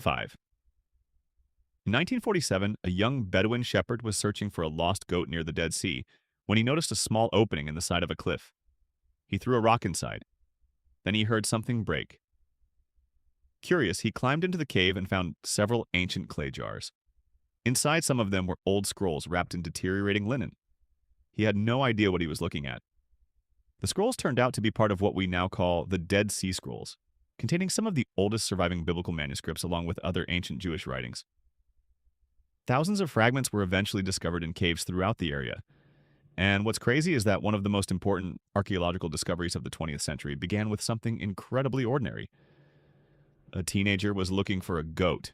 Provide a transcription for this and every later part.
5. In 1947, a young Bedouin shepherd was searching for a lost goat near the Dead Sea when he noticed a small opening in the side of a cliff. He threw a rock inside. Then he heard something break. Curious, he climbed into the cave and found several ancient clay jars. Inside some of them were old scrolls wrapped in deteriorating linen. He had no idea what he was looking at. The scrolls turned out to be part of what we now call the Dead Sea Scrolls, containing some of the oldest surviving biblical manuscripts along with other ancient Jewish writings. Thousands of fragments were eventually discovered in caves throughout the area. And what's crazy is that one of the most important archaeological discoveries of the 20th century began with something incredibly ordinary. A teenager was looking for a goat.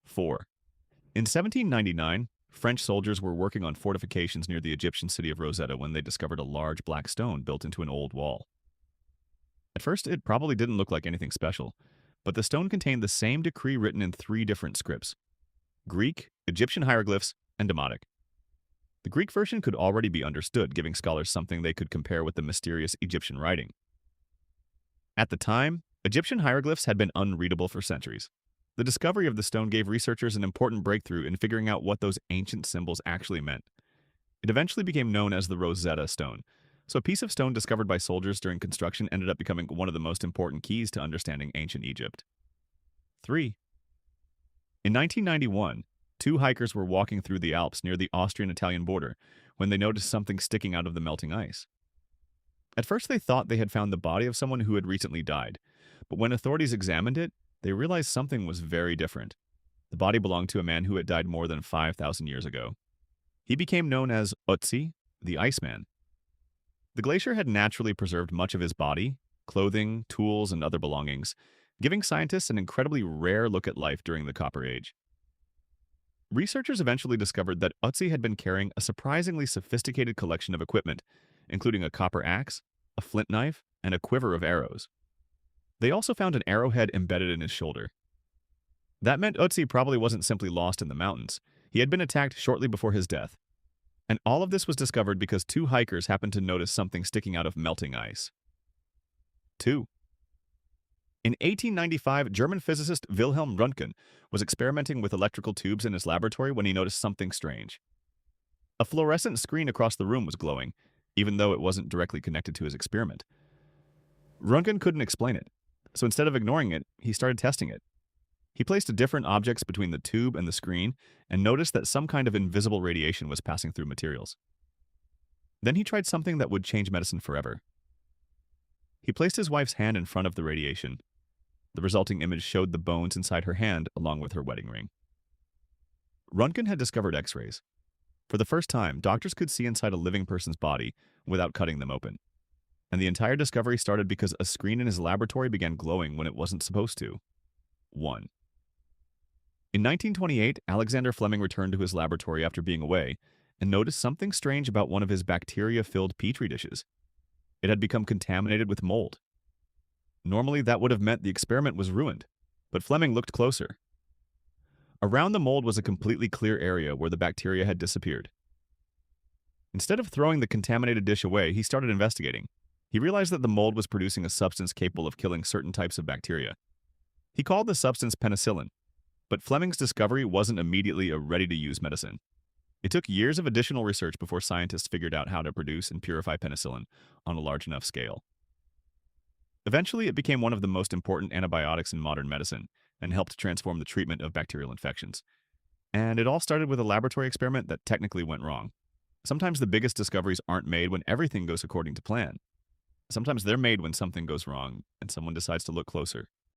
4. In 1799, French soldiers were working on fortifications near the Egyptian city of Rosetta when they discovered a large black stone built into an old wall. At first, it probably didn't look like anything special, but the stone contained the same decree written in 3 different scripts: Greek, Egyptian hieroglyphs, and Demotic. The Greek version could already be understood, giving scholars something they could compare with the mysterious Egyptian writing. At the time, Egyptian hieroglyphs had been unreadable for centuries. The discovery of the stone gave researchers an important breakthrough in figuring out what those ancient symbols actually meant. It eventually became known as the Rosetta Stone, so a piece of stone discovered by soldiers during construction ended up becoming one of the most important keys to understanding ancient Egypt. 3. In 1991, 2 hikers were walking through the Alps near the Austrian-Italian border when they noticed something sticking out of the melting ice. At first, they thought they had found the body of someone who had recently died, but when authorities examined it, they realized something was very different. The body belonged to a man who had died more than 5,000 years ago. He became known as Ötzi the Iceman. The glacier had naturally preserved much of his body, clothing, tools, and other belongings, giving scientists an incredibly rare look at life during the Copper Age. Researchers eventually discovered that Ötzi had been carrying a surprisingly sophisticated collection of equipment, including a copper axe, a flint knife, and a quiver of arrows. They also found an arrowhead embedded in his shoulder. That meant Ötzi probably wasn't simply lost in the mountains. He had been attacked shortly before his death. And all of this was discovered because 2 hikers happened to notice something sticking out of melting ice. 2. In 1895, German physicist Wilhelm Röntgen was experimenting with electrical tubes in his laboratory when he noticed something strange. A fluorescent screen across the room was glowing, even though it wasn't directly connected to his experiment. Röntgen couldn't explain it, so instead of ignoring it, he started testing it. He placed different objects between the tube and the screen and noticed that some kind of invisible radiation was passing through materials. Then he tried something that would change medicine forever. He placed his wife's hand in front of the radiation. The resulting image showed the bones inside her hand along with her wedding ring. Röntgen had discovered X-rays. For the first time, doctors could see inside a living person's body without cutting them open. And the entire discovery started because a screen in his laboratory began glowing when it wasn't supposed to. 1. In 1928, Alexander Fleming returned to his laboratory after being away and noticed something strange about one of his bacteria-filled petri dishes. It had become contaminated with mold. Normally, that would have meant the experiment was ruined, but Fleming looked closer. Around the mold was a completely clear area where the bacteria had disappeared. Instead of throwing the contaminated dish away, he started investigating. He realized that the mold was producing a substance capable of killing certain types of bacteria. He called the substance penicillin, but Fleming's discovery wasn't immediately a ready-to-use medicine. It took years of additional research before scientists figured out how to produce and purify penicillin on a large enough scale. Eventually, it became one of the most important antibiotics in modern medicine and helped transform the treatment of bacterial infections. And it all started with a laboratory experiment that technically went wrong. Sometimes the biggest discoveries aren't made when everything goes according to plan. Sometimes they're made when something goes wrong and someone decides to look closer.